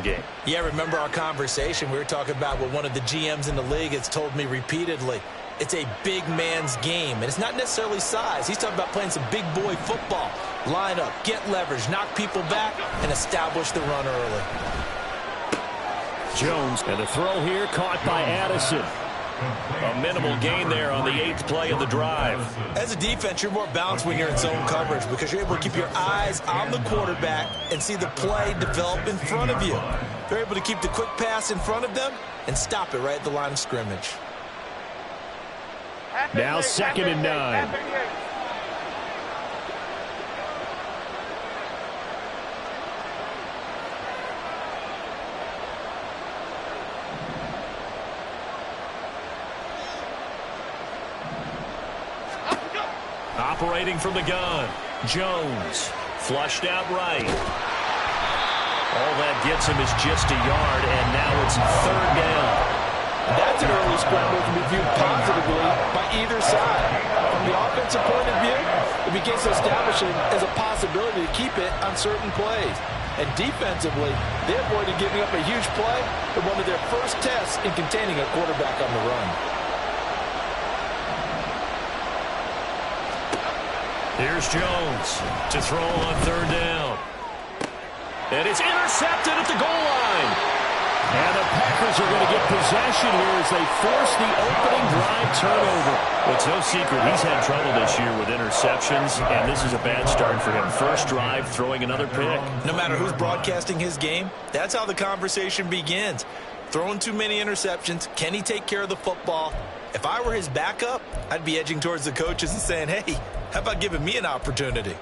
game. Yeah, remember our conversation? We were talking about what one of the GMs in the league has told me repeatedly. It's a big man's game, and it's not necessarily size. He's talking about playing some big boy football. Line up, get leverage, knock people back, and establish the run early. Jones, and the throw here caught by Addison. A minimal gain there on the 8th play of the drive. As a defense, you're more balanced when you're in zone coverage because you're able to keep your eyes on the quarterback and see the play develop in front of you. You're able to keep the quick pass in front of them and stop it right at the line of scrimmage. Now 2nd and 9. Operating from the gun, Jones, flushed out right. All that gets him is just a yard, and now it's 3rd down. That's an early scramble to be viewed positively by either side. From the offensive point of view, it begins to establish it as a possibility to keep it on certain plays. And defensively, they avoided giving up a huge play in one of their first tests in containing a quarterback on the run. Here's Jones to throw on 3rd down. And it's intercepted at the goal line. And the Packers are going to get possession here as they force the opening drive turnover. It's no secret he's had trouble this year with interceptions, and this is a bad start for him. First drive, throwing another pick. No matter who's broadcasting his game, that's how the conversation begins. Throwing too many interceptions, can he take care of the football? If I were his backup, I'd be edging towards the coaches and saying, hey, how about giving me an opportunity?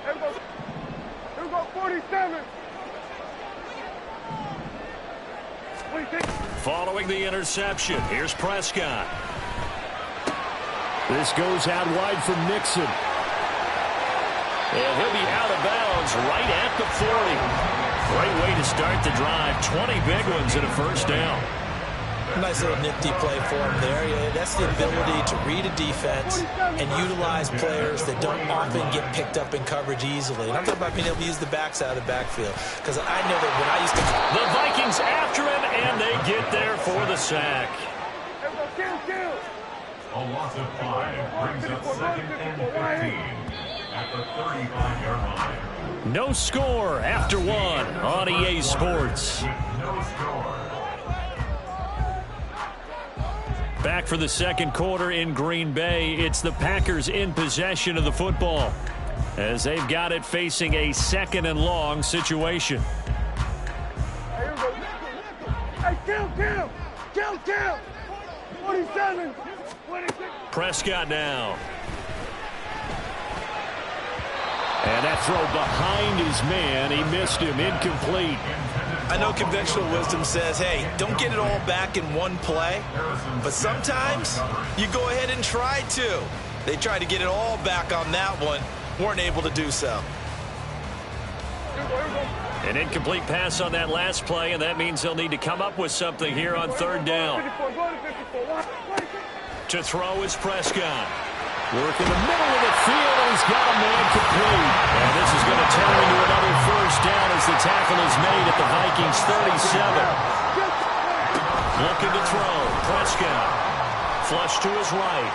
Here we go, 47. Following the interception, here's Prescott. This goes out wide for Nixon. And he'll be out of bounds right at the 40. Great way to start the drive. 20 big ones and a first down. Nice little nifty play for him there. Yeah, that's the ability to read a defense and utilize players that don't often get picked up in coverage easily. And I'm talking about being able to use the backside of the backfield. Because I know that when I used to... The Vikings after him, and they get there for the sack. A loss of 5 brings up 2nd and 15 at the 35-yard line. No score after 1 on EA Sports. No score. Back for the 2nd quarter in Green Bay. It's the Packers in possession of the football as they've got it facing a 2nd and long situation. Hey, kill. 47. Prescott now. And that throw behind his man. He missed him. Incomplete. I know conventional wisdom says, hey, don't get it all back in one play. But sometimes you go ahead and try to. They tried to get it all back on that one. Weren't able to do so. An incomplete pass on that last play, and that means they'll need to come up with something here on 3rd down. To throw is Prescott. Work in the middle of the field, and he's got a man complete. And this is going to turn into another first down as the tackle is made at the Vikings 37. Looking to throw. Prescott. Flush to his right.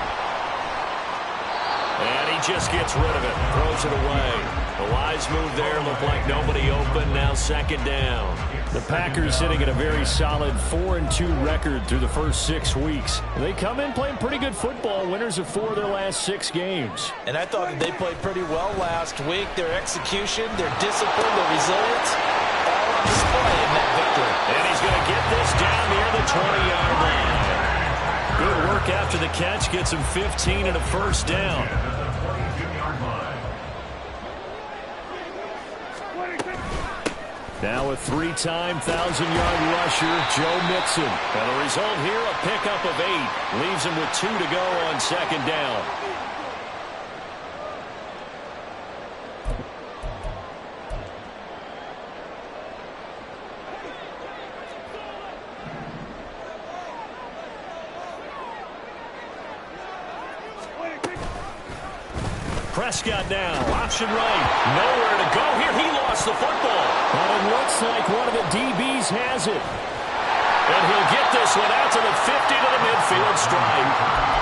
And he just gets rid of it. Throws it away. A wise move there. Looked like nobody open. Now 2nd down. The Packers sitting at a very solid 4-2 record through the first 6 weeks. They come in playing pretty good football. Winners of 4 of their last 6 games. And I thought that they played pretty well last week. Their execution, their discipline, their resilience, all on display in that victory. And he's going to get this down near the 20-yard line. Good work after the catch. Gets him 15 and a first down. Now a 3-time 1,000-yard rusher, Joe Mixon. And the result here, a pickup of 8. Leaves him with 2 to go on 2nd down. Prescott now, option right. Nowhere to go here. He lost the football. And it looks like one of the DBs has it. And he'll get this one out to the 50 to the midfield stripe.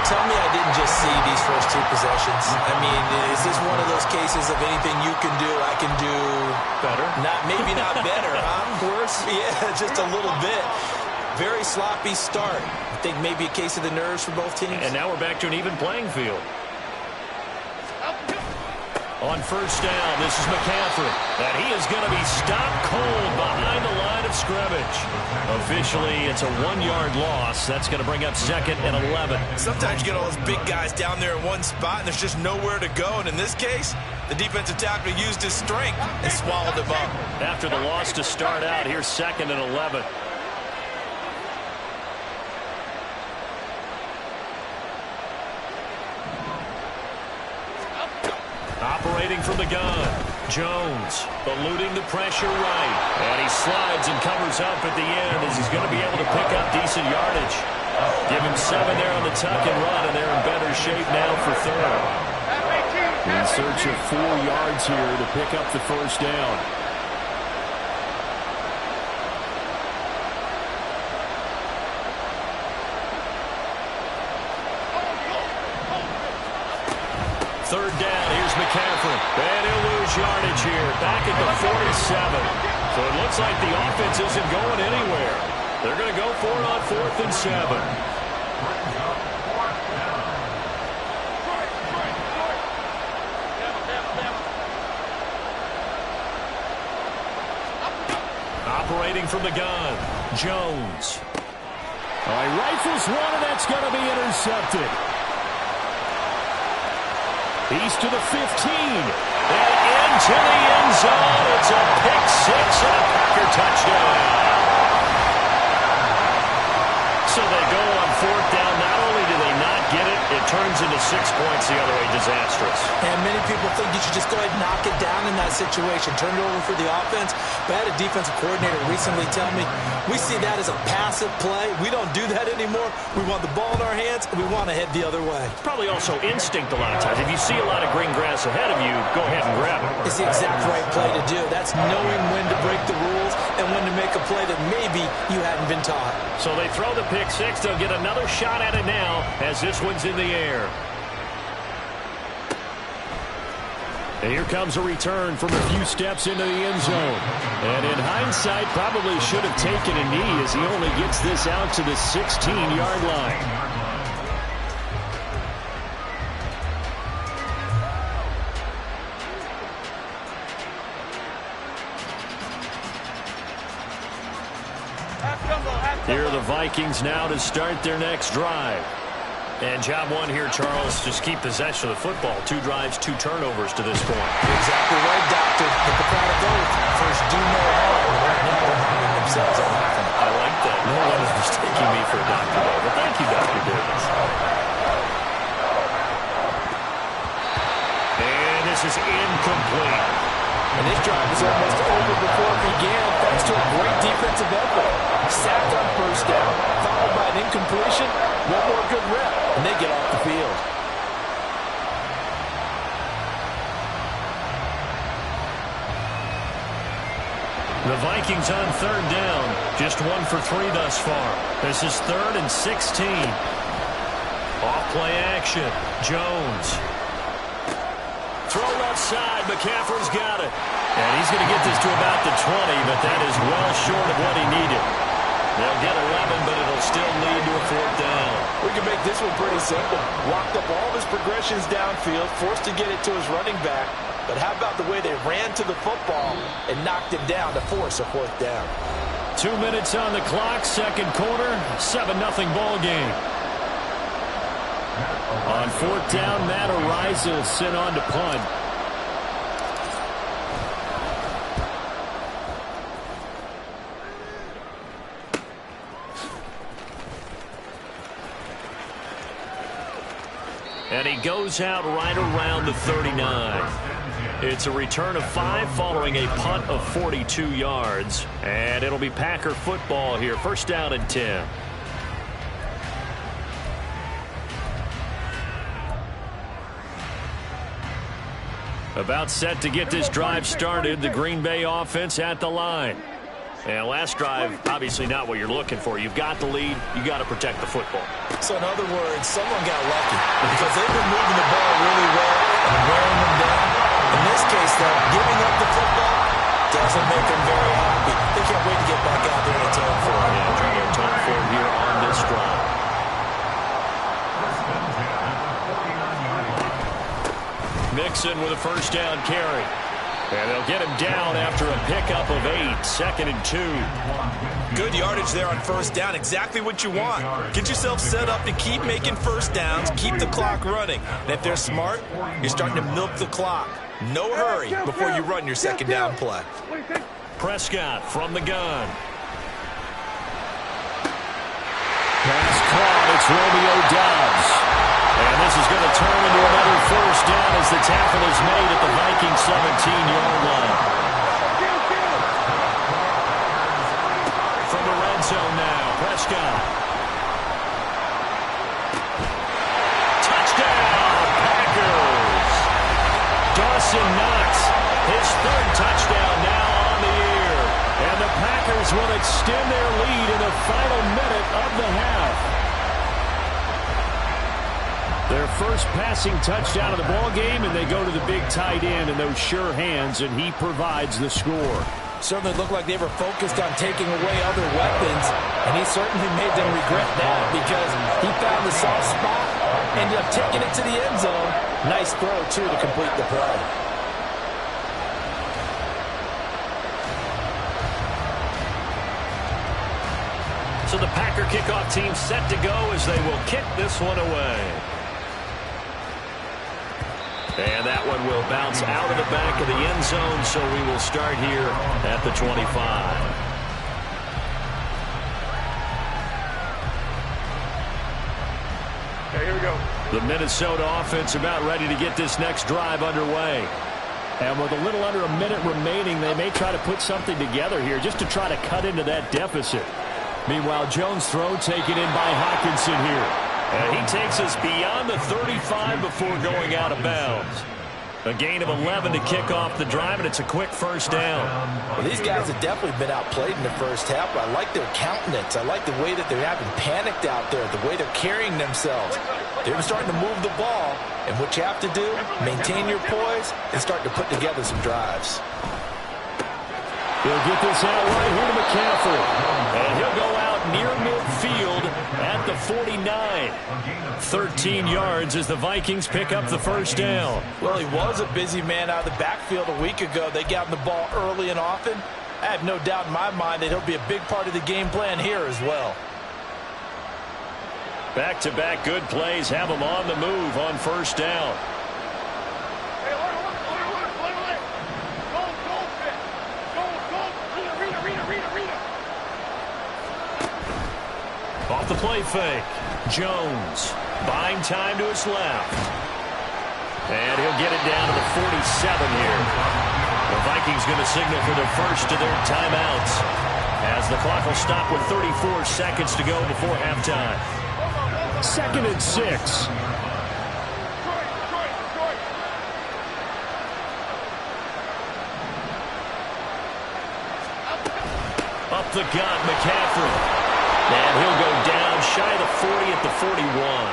Tell me I didn't just see these first two possessions. I mean, is this one of those cases of anything you can do, I can do better? Maybe not better, huh? Worse? Yeah, just a little bit. Very sloppy start. I think maybe a case of the nerves for both teams. And now we're back to an even playing field. On first down, this is McCaffrey. And he is going to be stopped cold behind the line of scrimmage. Officially, it's a 1-yard loss. That's going to bring up 2nd and 11. Sometimes you get all those big guys down there in one spot, and there's just nowhere to go. And in this case, the defensive tackle used his strength and swallowed him up. After the loss to start out, here's 2nd and 11. Operating from the gun, Jones eluding the pressure right. And he slides and covers up at the end as he's going to be able to pick up decent yardage. Give him 7 there on the tuck and run, and they're in better shape now for 3rd. In search of 4 yards here to pick up the first down. Third down, here's McCaffrey. And he'll lose yardage here, back at the 47. So it looks like the offense isn't going anywhere. They're going to go for it on 4th and 7. Operating from the gun, Jones. All right, rifles one, and that's going to be intercepted. He's to the 15, and into the end zone. It's a pick-6 and a Packer touchdown. So they go on 4th down. Not only do they not get it, it turns into 6 points the other way. Disastrous. And many people think you should just go ahead and knock it down in that situation. Turn it over for the offense. But I had a defensive coordinator recently tell me, we see that as a passive play. We don't do that anymore. We want the ball in our hands, and we want to head the other way. Probably also instinct a lot of times. If you see a lot of green grass ahead of you, go ahead and grab it. It's the exact right play to do. That's knowing when to break the rules and when to make a play that maybe you hadn't been taught. So they throw the pick-6. They'll get another shot at it now as this one's in the air. And here comes a return from a few steps into the end zone. And in hindsight, probably should have taken a knee as he only gets this out to the 16-yard line. Here are the Vikings now to start their next drive. And job one here, Charles, just keep possession of the football. 2 drives, 2 turnovers to this point. Exactly right, Doctor. Hippocratic oath. First, do no harm. Right now, they're harming themselves on that. I like that. No one is mistaking me for a doctor, though. But thank you, Dr. Davis. And this is incomplete. And this drive is almost over before it began, thanks to a great defensive effort. Sacked on first down, followed by an incompletion. One more good rep, and they get off the field. The Vikings on 3rd down. Just 1 for 3 thus far. This is 3rd and 16. Off play action. Jones. Throw left side. McCaffrey's got it. And he's going to get this to about the 20, but that is well short of what he needed. They'll get 11, but it'll still lead to a 4th down. We can make this one pretty simple. Walked up all of his progressions downfield, forced to get it to his running back. But how about the way they ran to the football and knocked him down to force a 4th down? 2 minutes on the clock, 2nd quarter, 7-0 ball game. On 4th down, Matt Araiza will sit on to punt. And he goes out right around the 39. It's a return of 5 following a punt of 42 yards. And it'll be Packer football here. First down and 10. About set to get this drive started. The Green Bay offense at the line. And last drive, obviously not what you're looking for. You've got the lead. You got to protect the football. So in other words, someone got lucky because they've been moving the ball really well and wearing them down. In this case, though, giving up the football doesn't make them very happy. They can't wait to get back out there and atone for it. Yeah, trying to atone for it here on this drive. Mixon with a first down carry. And they'll get him down after a pickup of 8, 2nd and 2. Good yardage there on first down. Exactly what you want. Get yourself set up to keep making first downs, keep the clock running. And if they're smart, you're starting to milk the clock. No hurry before you run your second down play. Prescott from the gun. Pass caught. It's Romeo Doubs. And this is going to turn into another first down as the tackle is made at the Vikings 17-yard line. From the red zone now, Prescott. Touchdown, Packers. Dawson Knox, his 3rd touchdown now on the year. And the Packers will extend their lead in the final minute of the half. Their first passing touchdown of the ball game, and they go to the big tight end in those sure hands, and he provides the score. Certainly looked like they were focused on taking away other weapons, and he certainly made them regret that because he found the soft spot, ended up taking it to the end zone. Nice throw, too, to complete the play. So the Packer kickoff team set to go as they will kick this one away. And that one will bounce out of the back of the end zone, so we will start here at the 25. Okay, here we go. The Minnesota offense about ready to get this next drive underway. And with a little under a minute remaining, they may try to put something together here just to try to cut into that deficit. Meanwhile, Jones' throw taken in by Hockenson here. And he takes us beyond the 35 before going out of bounds. A gain of 11 to kick off the drive, and it's a quick first down. Well, these guys have definitely been outplayed in the first half, but I like their countenance. I like the way that they're having panicked out there, the way they're carrying themselves. They're starting to move the ball, and what you have to do, maintain your poise and start to put together some drives. He'll get this out right here to McCaffrey. And he'll go out near midfield at the 49. 13 yards as the Vikings pick up the first down. Well, he was a busy man out of the backfield a week ago. They got him the ball early and often. I have no doubt in my mind that he'll be a big part of the game plan here as well. Back-to-back good plays have him on the move on first down. Off the play fake. Jones buying time to his left. And he'll get it down to the 47 here. The Vikings going to signal for the first of their timeouts as the clock will stop with 34 seconds to go before halftime. 2nd and 6. Up the gut, McCaffrey. And he'll go down shy of the 40 at the 41.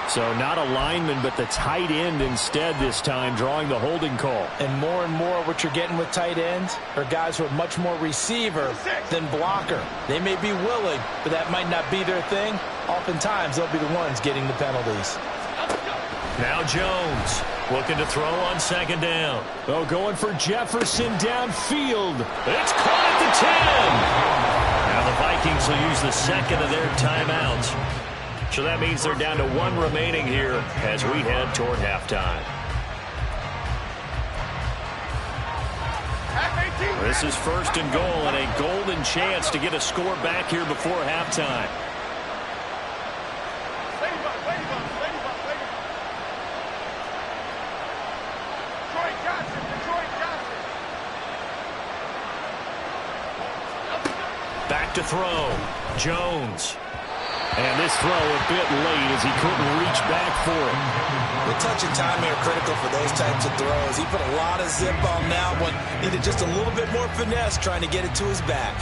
So not a lineman, but the tight end instead this time, drawing the holding call. And more what you're getting with tight ends are guys who are much more receiver than blocker. They may be willing, but that might not be their thing. Oftentimes, they'll be the ones getting the penalties. Now Jones looking to throw on second down. Oh, going for Jefferson downfield. It's caught at the 10. Now the Vikings will use the second of their timeouts. So that means they're down to 1 remaining here as we head toward halftime. This is 1st and goal and a golden chance to get a score back here before halftime. Back to throw. Jones. And this throw a bit late as he couldn't reach back for it. The touch and timing are critical for those types of throws. He put a lot of zip on that one. Needed just a little bit more finesse trying to get it to his back.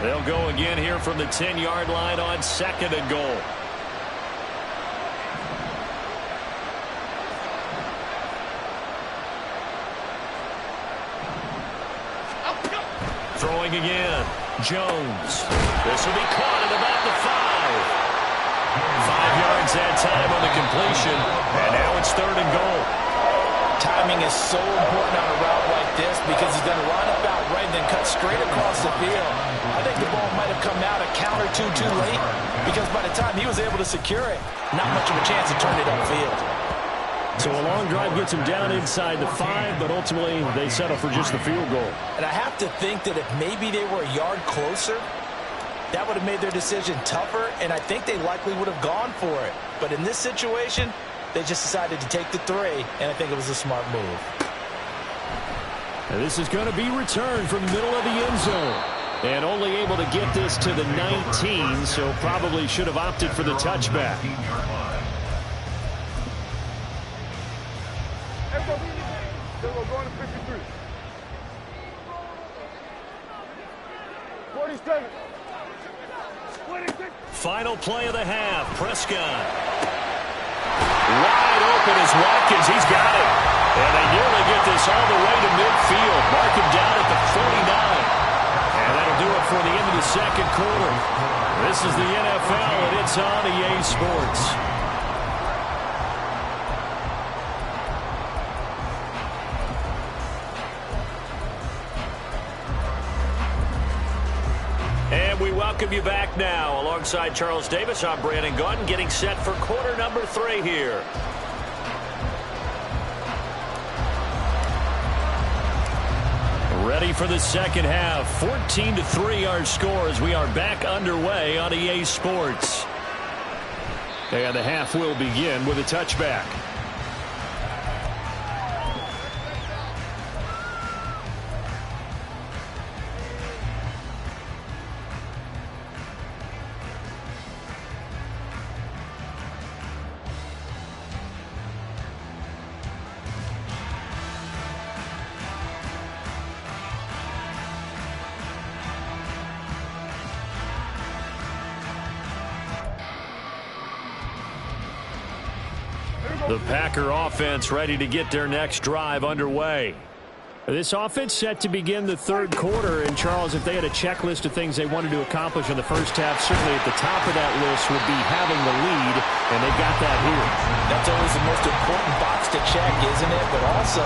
They'll go again here from the 10-yard line on 2nd and goal. Throwing again. Jones. This will be caught at about the 5. 5 yards that time on the completion. And now it's 3rd and goal. Timing is so important on a route like this because he's going to line up out right and then cut straight across the field. I think the ball might have come out a count or two too late because by the time he was able to secure it, not much of a chance to turn it upfield. So a long drive gets him down inside the 5, but ultimately they settle for just the field goal. And I have to think that if maybe they were a yard closer, that would have made their decision tougher, and I think they likely would have gone for it. But in this situation, they just decided to take the 3, and I think it was a smart move. And this is going to be returned from the middle of the end zone. And only able to get this to the 19, so probably should have opted for the touchback. We're going to 53. 47. 26. Final play of the half. Prescott. Wide open is Watkins. He's got it. And they nearly get this all the way to midfield. Mark him down at the 49. And that'll do it for the end of the 2nd quarter. This is the NFL, and it's on EA Sports. And we welcome you back now. Alongside Charles Davis, I'm Brandon Gaudin, getting set for quarter number 3 here. Ready for the 2nd half. 14-3 our score as we are back underway on EA Sports. And the half will begin with a touchback. The Packer offense ready to get their next drive underway. This offense set to begin the 3rd quarter. And, Charles, if they had a checklist of things they wanted to accomplish in the first half, certainly at the top of that list would be having the lead, and they got that here. That's always the most important box to check, isn't it? But also,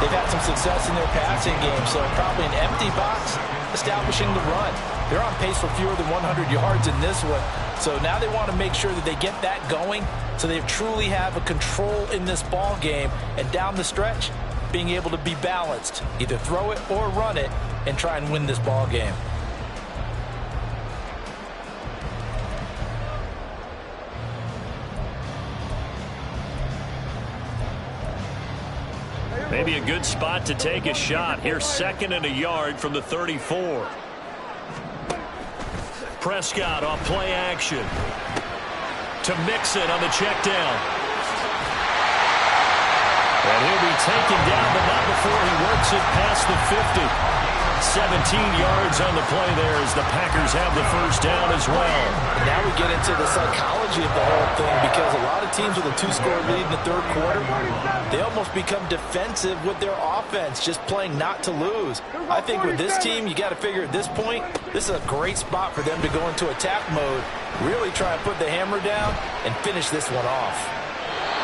they've had some success in their passing game, so probably an empty box establishing the run. They're on pace for fewer than 100 yards in this one, so now they want to make sure that they get that going so they truly have a control in this ball game, and down the stretch, being able to be balanced, either throw it or run it, and try and win this ball game. Maybe a good spot to take a shot. Here's 2nd and a yard from the 34. Prescott off play action. To Mixon on the check down. And he'll be taken down, but not before he works it past the 50. 17 yards on the play there as the Packers have the first down as well. Now we get into the psychology of the whole thing, because a lot of teams with a 2-score lead in the 3rd quarter, they almost become defensive with their offense, just playing not to lose. I think with this team, you got to figure at this point, this is a great spot for them to go into attack mode, really try and put the hammer down and finish this one off.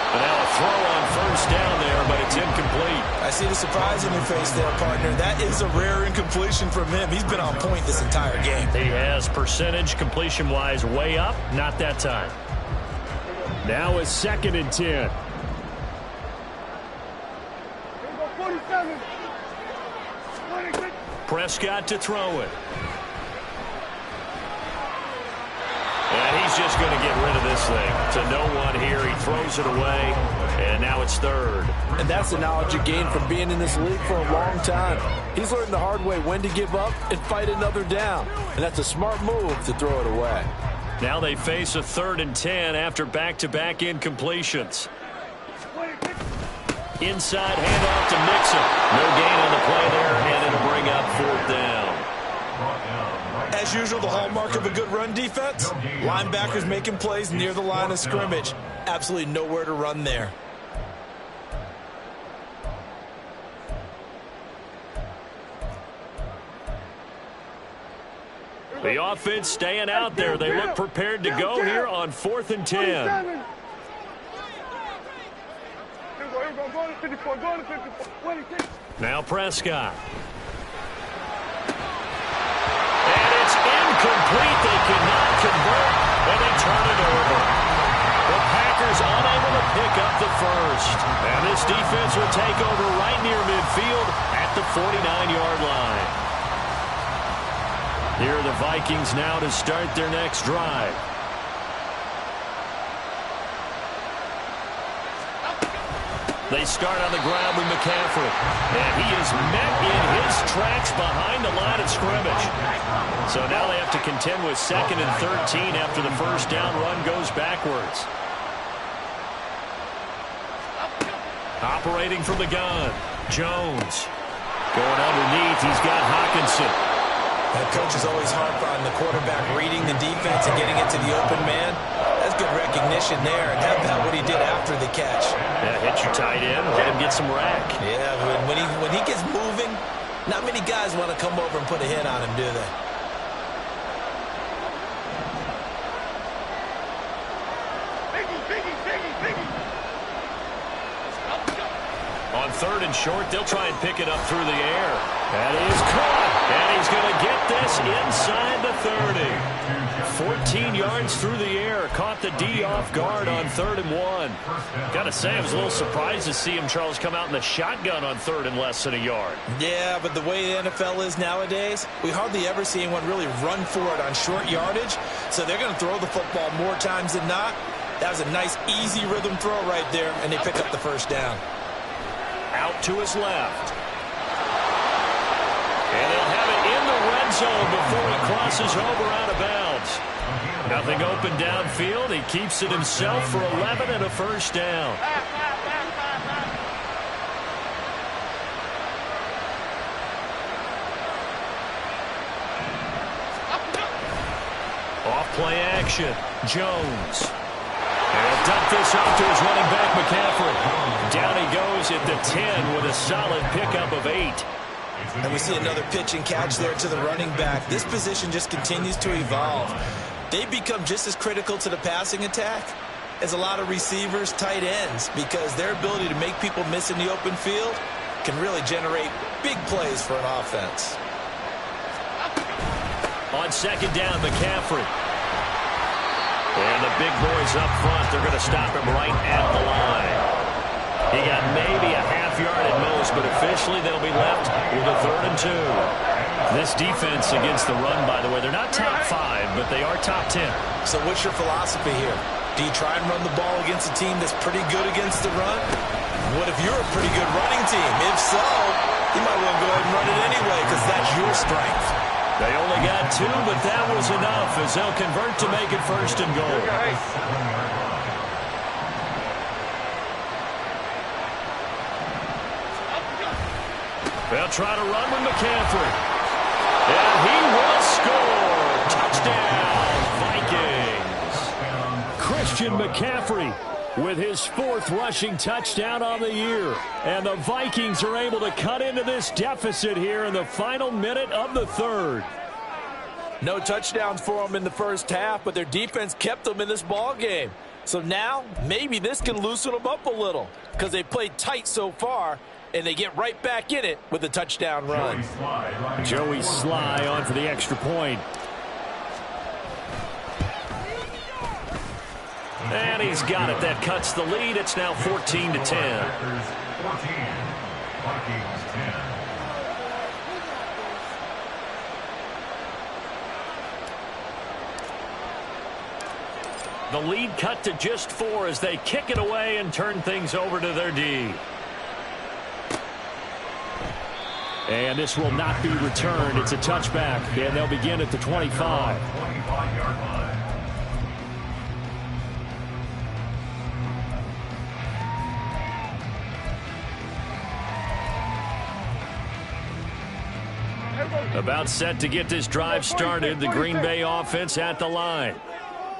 And now a throw on first down there, but it's incomplete. I see the surprise in your face there, partner. That is a rare incompletion from him. He's been on point this entire game. He has percentage completion-wise way up, not that time. Now a 2nd and 10. 47. Prescott to throw it. And he's He's just going to get rid of this thing to no one here. He throws it away, and now it's third. And that's the knowledge you gain from being in this league for a long time. He's learned the hard way when to give up and fight another down. And that's a smart move to throw it away. Now they face a 3rd and 10 after back-to-back incompletions. Inside handoff to Mixon. No gain on the play there, and it'll bring up 4th down. As usual, the hallmark of a good run defense, linebackers making plays near the line of scrimmage. Absolutely nowhere to run there. The offense staying out there. They look prepared to go here on 4th and 10. Here we go, go to 54, go to 54. 26. Now Prescott. And it's incomplete. They cannot convert, and they turn it over. The Packers unable to pick up the first. And this defense will take over right near midfield at the 49-yard line. Here are the Vikings now to start their next drive. They start on the ground with McCaffrey. And he is met in his tracks behind the line of scrimmage. So now they have to contend with 2nd and 13 after the first down run goes backwards. Operating from the gun, Jones. Going underneath, he's got Hockenson. That coach is always hard on the quarterback reading the defense and getting it to the open man. That's good recognition there. And how about what he did after the catch? Yeah, hit your tight end, let him get some rack. Yeah, when he gets moving, not many guys want to come over and put a hit on him, do they? On 3rd and short, they'll try and pick it up through the air. That is caught. And he's going to get this inside the 30. 14 yards through the air. Caught the D off guard on 3rd and 1. Got to say, I was a little surprised to see him, Charles, come out in the shotgun on 3rd and less than a yard. Yeah, but the way the NFL is nowadays, we hardly ever see anyone really run for it on short yardage. So they're going to throw the football more times than not. That was a nice, easy rhythm throw right there, and they pick up the first down. Out to his left. And they'll have it in the red zone before he crosses over out of bounds. Nothing open downfield. He keeps it himself for 11 and a first down. Off play action. Jones. And he'll dump this off to his running back, McCaffrey. Down he goes at the 10 with a solid pickup of 8. And we see another pitch and catch there to the running back. This position just continues to evolve. They become just as critical to the passing attack as a lot of receivers, tight ends, because their ability to make people miss in the open field can really generate big plays for an offense. On 2nd down, McCaffrey. And the big boys up front, they're going to stop him right at the line. He got maybe a half yard at most, but officially they'll be left with a 3rd and 2. This defense against the run, by the way, they're not top 5, but they are top 10. So what's your philosophy here? Do you try and run the ball against a team that's pretty good against the run? What if you're a pretty good running team? If so, you might want to go ahead and run it anyway because that's your strength. They only got 2, but that was enough as they'll convert to make it 1st and goal. They'll try to run with McCaffrey. And he will score. Touchdown, Vikings. Christian McCaffrey with his 4th rushing touchdown on the year. And the Vikings are able to cut into this deficit here in the final minute of the 3rd. No touchdowns for them in the first half, but their defense kept them in this ball game. So now, maybe this can loosen them up a little because they played tight so far, and they get right back in it with a touchdown run. Joey Sly on for the extra point. And he's got it. That cuts the lead. It's now 14 to 10. 14, Vikings 10. The lead cut to just 4 as they kick it away and turn things over to their D. And this will not be returned. It's a touchback, and they'll begin at the 25. 25-yard line. About set to get this drive started, the Green Bay offense at the line.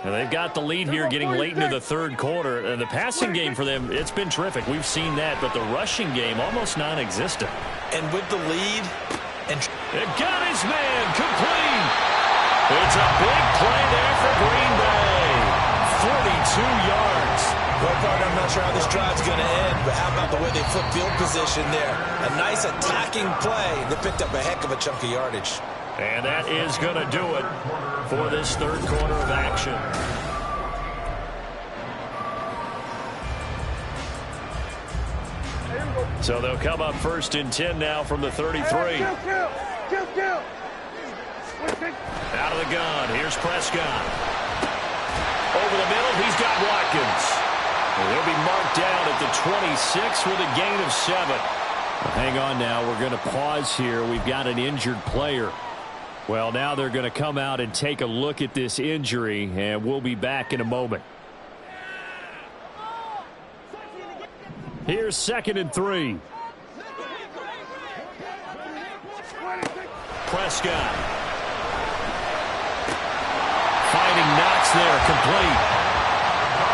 And they've got the lead here getting late into the third quarter. And the passing game for them, it's been terrific. We've seen that, but the rushing game almost non-existent. And with the lead, and it got his man complete. It's a big play there for Green Bay. 42 yards. well, partner, I'm not sure how this drive's going to end, but how about the way they flip field position there? A nice attacking play. They picked up a heck of a chunk of yardage. And that is going to do it for this third quarter of action. So they'll come up 1st and 10 now from the 33. Out of the gun. Here's Prescott. Over the middle, he's got Watkins. And he'll be marked down at the 26 with a gain of 7. Well, hang on now. We're going to pause here. We've got an injured player. Well, now they're going to come out and take a look at this injury, and we'll be back in a moment. Here's 2nd and 3. Prescott. Finding Knox there, complete.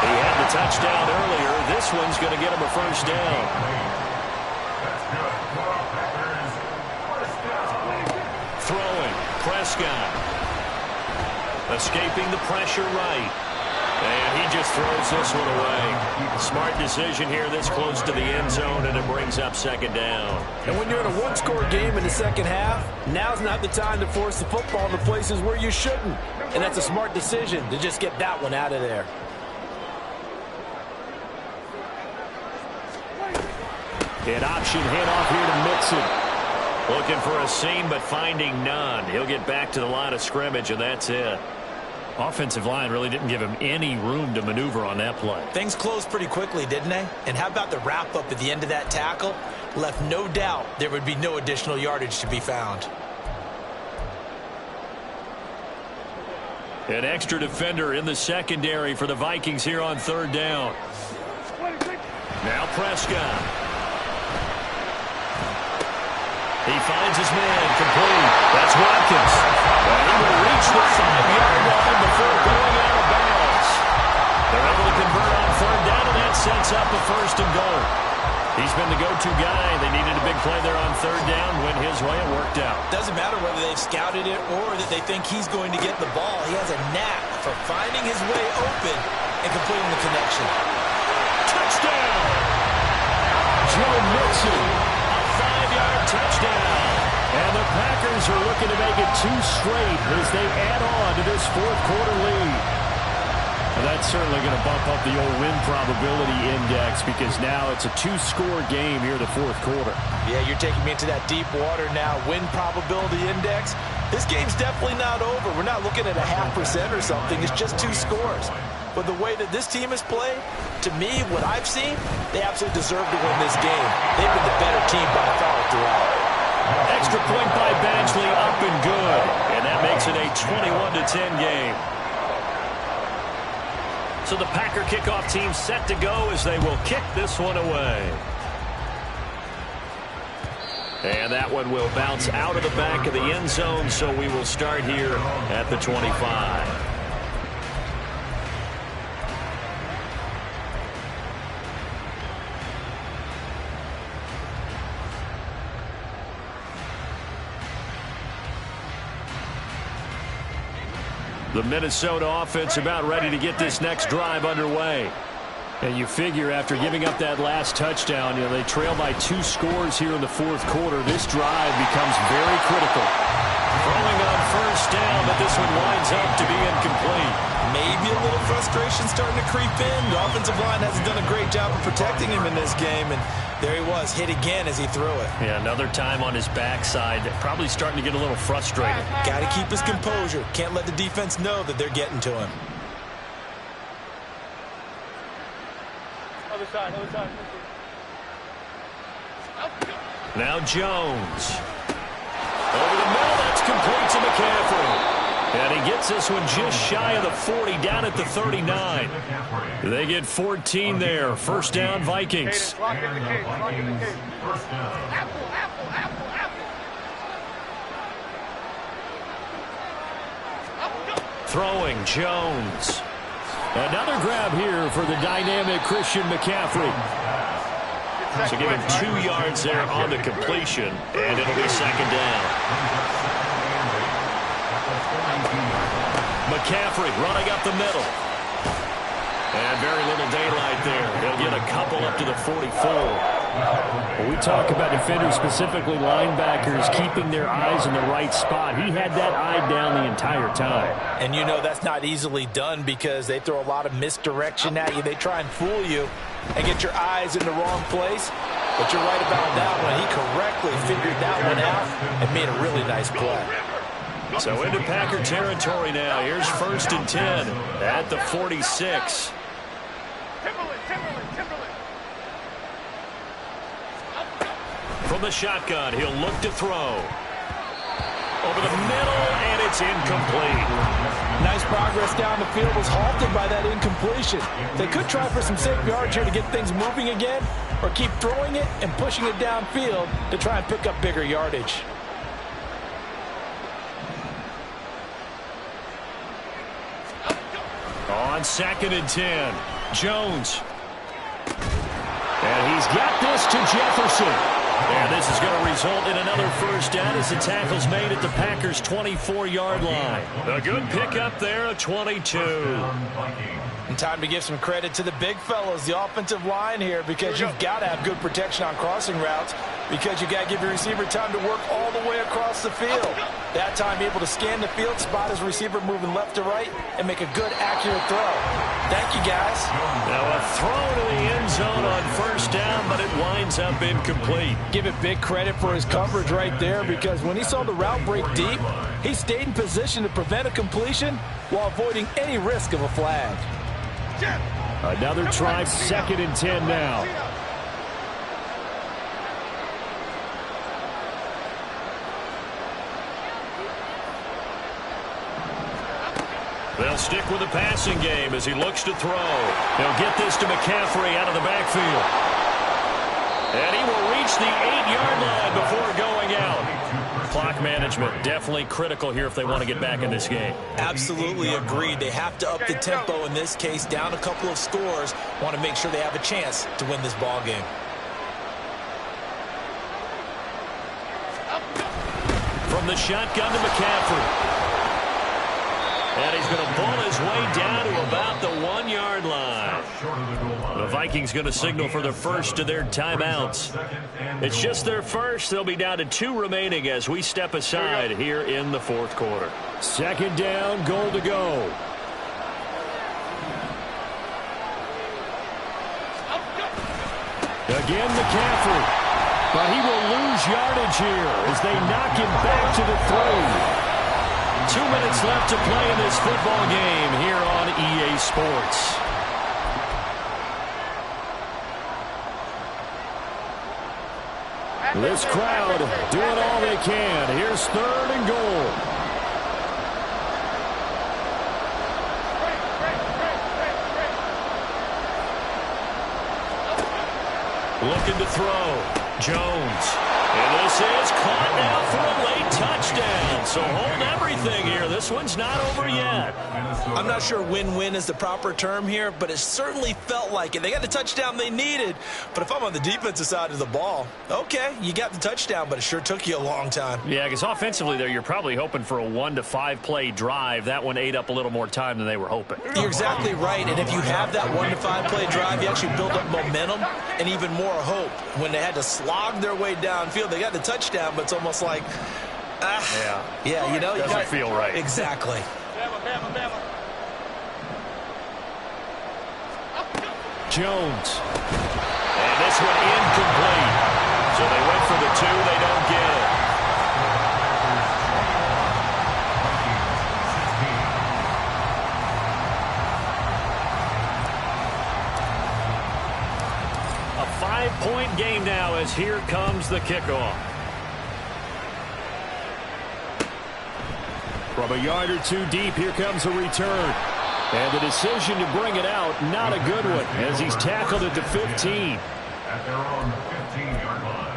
He had the touchdown earlier. This one's going to get him a first down. Throwing. Prescott. Escaping the pressure right. And he just throws this one away. Smart decision here this close to the end zone, and it brings up 2nd down. And when you're in a one-score game in the second half, now's not the time to force the football in the places where you shouldn't. And that's a smart decision to just get that one out of there. An option handoff here to Mixon. Looking for a seam, but finding none. He'll get back to the line of scrimmage, and that's it. Offensive line really didn't give him any room to maneuver on that play. Things closed pretty quickly, didn't they? And how about the wrap-up at the end of that tackle? Left no doubt there would be no additional yardage to be found. An extra defender in the secondary for the Vikings here on 3rd down. Now Prescott. He finds his man, complete. That's Watkins. And he will reach the 5-yard line before going out of bounds. They're able to convert on 3rd down, and that sets up a 1st and goal. He's been the go-to guy. They needed a big play there on 3rd down. Went his way. It worked out. Doesn't matter whether they've scouted it or that they think he's going to get the ball. He has a knack for finding his way open and completing the connection. Touchdown! Joe Mixon. A 5-yard touchdown. And the Packers are looking to make it 2 straight as they add on to this 4th quarter lead. And that's certainly going to bump up the old win probability index because now it's a 2-score game here in the 4th quarter. Yeah, you're taking me into that deep water now. Win probability index. This game's definitely not over. We're not looking at a 0.5% or something. It's just 2 scores. But the way that this team has played, to me, what I've seen, they absolutely deserve to win this game. They've been the better team by far throughout. Extra point by Badgley, up and good. And that makes it a 21-10 game. So the Packer kickoff team set to go as they will kick this one away. And that one will bounce out of the back of the end zone, so we will start here at the 25. The Minnesota offense about ready to get this next drive underway. And you figure after giving up that last touchdown, they trail by 2 scores here in the 4th quarter. This drive becomes very critical. Throwing on 1st down, but this one winds up to be incomplete. Maybe a little frustration starting to creep in. The offensive line hasn't done a great job of protecting him in this game, and there he was, hit again as he threw it. Yeah, another time on his backside, probably starting to get a little frustrated. Got to keep his composure. Can't let the defense know that they're getting to him. Other side. Now Jones. Over the middle, that's complete to McCaffrey. And he gets this one just shy of the 40, down at the 39. They get 14 there. First down, Vikings. Lock in the cage. First down. Apple. Throwing, Jones. Another grab here for the dynamic Christian McCaffrey. So give him 2 yards there on the completion, and it'll be second down. McCaffrey running up the middle. And very little daylight there. He'll get a couple up to the 44. When we talk about defenders, specifically linebackers, keeping their eyes in the right spot, he had that eye down the entire time. And you know that's not easily done because they throw a lot of misdirection at you. They try and fool you and get your eyes in the wrong place. But you're right about that one. He correctly figured that one out and made a really nice play. So into Packer territory now. Here's 1st and 10 at the 46. Timberland. From the shotgun, he'll look to throw. Over the middle, and it's incomplete. Nice progress down the field, was halted by that incompletion. They could try for some safe yards here to get things moving again, or keep throwing it and pushing it downfield to try and pick up bigger yardage. On 2nd and 10, Jones. And he's got this to Jefferson. And this is going to result in another first down as the tackle's made at the Packers' 24-yard line. A good pickup there, a 22. And time to give some credit to the big fellas, the offensive line here, because you've got to have good protection on crossing routes, because you got to give your receiver time to work all the way across the field. That time able to scan the field, spot his receiver moving left to right, and make a good, accurate throw. Thank you, guys. Now a throw to the end zone on first down, but it winds up incomplete. Give it big credit for his coverage right there, because when he saw the route break deep, he stayed in position to prevent a completion while avoiding any risk of a flag. Another try, 2nd and 10 now. They'll stick with the passing game as he looks to throw. He'll get this to McCaffrey out of the backfield. And he will reach the 8-yard line before going out. Clock management definitely critical here if they want to get back in this game. Absolutely agreed. They have to up the tempo in this case, down a couple of scores. Want to make sure they have a chance to win this ball game. From the shotgun to McCaffrey. And he's going to pull his way down to about the 1-yard line. The Vikings going to signal for the first of their timeouts. It's just their first. They'll be down to 2 remaining as we step aside here in the 4th quarter. 2nd down, goal to go. Again, McCaffrey. But he will lose yardage here as they knock him back to the 3. 2 minutes left to play in this football game here on EA Sports. This crowd doing all they can. Here's 3rd and goal. Looking to throw. Jones. And this is caught now for a late touchdown. So hold everything here. This one's not over yet. I'm not sure win-win is the proper term here, but it certainly felt like it. They got the touchdown they needed. But if I'm on the defensive side of the ball, okay, you got the touchdown, but it sure took you a long time. Yeah, because offensively there, you're probably hoping for a 1 to 5 play drive. That one ate up a little more time than they were hoping. You're exactly right. And if you have that 1 to 5 play drive, you actually build up momentum and even more hope. When they had to slog their way downfield, they got the touchdown, but it's almost like, yeah, you know, doesn't feel right. Exactly. Jones. And this one incomplete. So they went for the 2. They don't get it. One-point game now as here comes the kickoff. From a yard or two deep, here comes a return. And the decision to bring it out, not a good one, as he's tackled at the 15. At their own 15-yard line.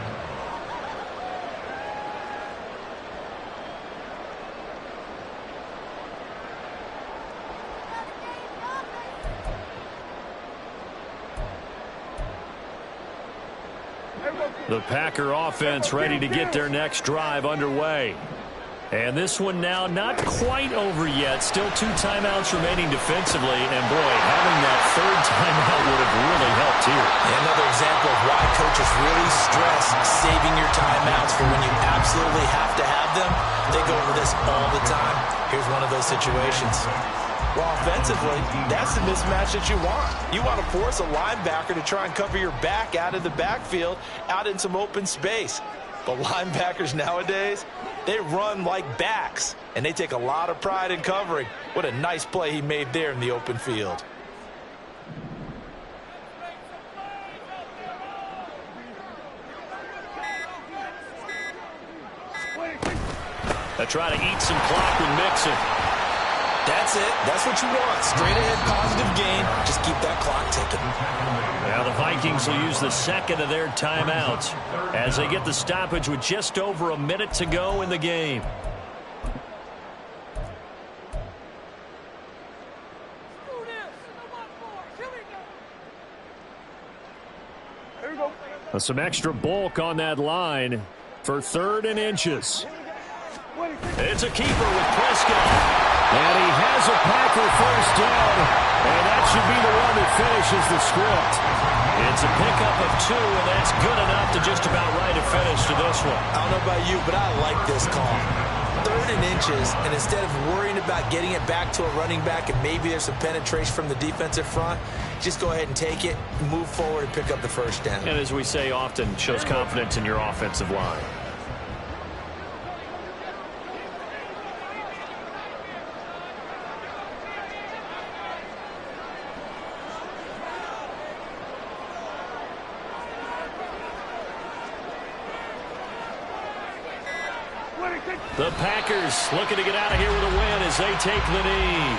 The Packer offense ready to get their next drive underway. And this one now not quite over yet. Still 2 timeouts remaining defensively. And, boy, having that third timeout would have really helped here. Another example of why coaches really stress saving your timeouts for when you absolutely have to have them. They go over this all the time. Here's one of those situations. Well, offensively, that's the mismatch that you want. You want to force a linebacker to try and cover your back out of the backfield, out in some open space. But linebackers nowadays, they run like backs, and they take a lot of pride in covering. What a nice play he made there in the open field. They try to eat some clock with Mixon. That's it. That's what you want. Straight ahead positive gain. Just keep that clock ticking. Now the Vikings will use the second of their timeouts as they get the stoppage with just over a minute to go in the game. Some extra bulk on that line for 3rd and inches. It's a keeper with Prescott. And he has a Packer first down, and that should be the one that finishes the script. It's a pickup of 2, and that's good enough to just about write a finish to this one. I don't know about you, but I like this call. 3rd and inches, and instead of worrying about getting it back to a running back and maybe there's some penetration from the defensive front, just go ahead and take it, move forward, and pick up the first down. And as we say often, shows confidence in your offensive line. The Packers looking to get out of here with a win as they take the knee.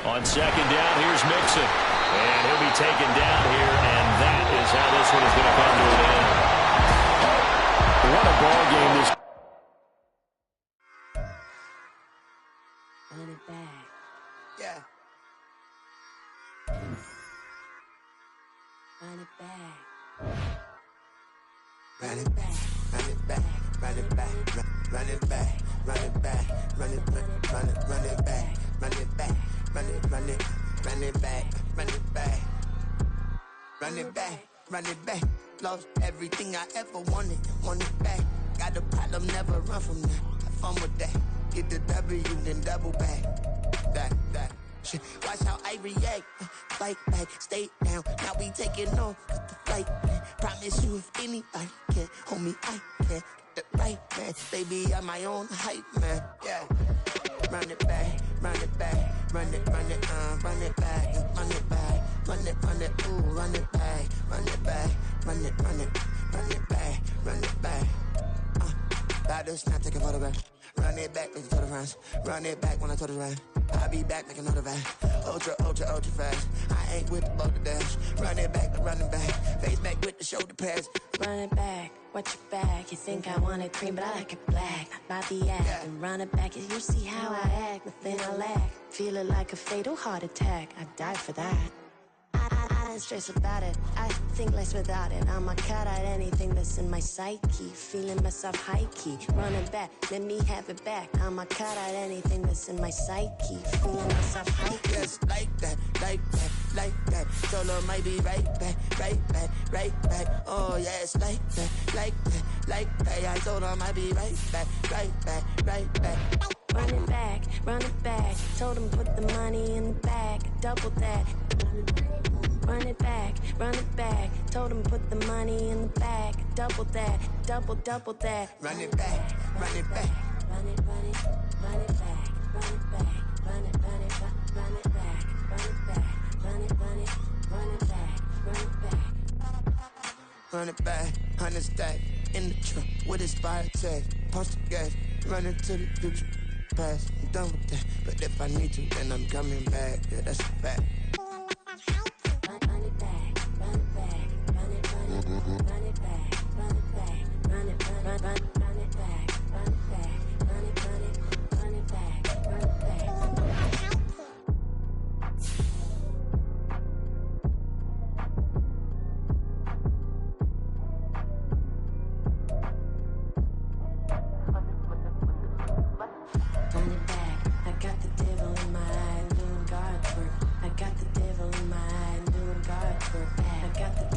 On second down, here's Mixon. And he'll be taken down here, and that is how this one is going to come to an end. What a ball game this. Run it back. Yeah. Run it back. Run it back. Run it back. Run it back. Run it back. Run it back. Run it back. Run it back. Run it back. Run it back, run it back, run it back, run it back. Lost everything I ever wanted it back. Got a problem, never run from that. Have fun with that. Get the W, then double back. That. Shit. Watch how I react. Fight back, stay down. Now we taking off with the flight plan. Promise you if anybody can, homie, I can. Get the right man, baby, I'm my own hype man. Yeah. Run it back, run it back, run it back, run it back, run it back, ooh, run it back, run it back, run it back, run it back. About to snap, take a photograph. Run it back, make it to the front. Run it back when I told it right. I'll be back, make another back. Ultra fast. I ain't with the boat to dash. Run it back, running back. Face back with the shoulder pads. Run it back, watch your back. You think I want it cream, but I like it black. Not by the act. And run it back, and you see how I act. Nothing I lack. Feel it like a fatal heart attack. I'd die for that. I don't stress about it. I think less without it. I'ma cut out anything that's in my psyche. Feeling myself high key. Running back, let me have it back. I'ma cut out anything that's in my psyche. Feeling myself high key. Yes, like that, like that, like that. back. Told her might be right back, right back, right back. Oh yeah, it's like that, like that, like that. I told her might be right back, right back, right back. Run it back, run it back. Told him put the money in the bag, double that. Run it back, run it back. Told him put the money in the bag, double that, double that. Run it back, run it back. Run it, run it, run it back, run it back, run it, run it, run it back, run it back, run it, run it, run it back, run it back. Run it back, 100 stack in the truck with his fire tag. Punch the gas, run into the future. Past, I'm done with that. But if I need to, then I'm coming back. Yeah, that's a fact. Run it back, run it back, run it, run it, run it back, run it back, run it, run it back, run it back, run it, run it, run it back, run it back. Run it back, I got the devil in my eye, doing God's work. I got the devil in my eye, doing God's work. I got the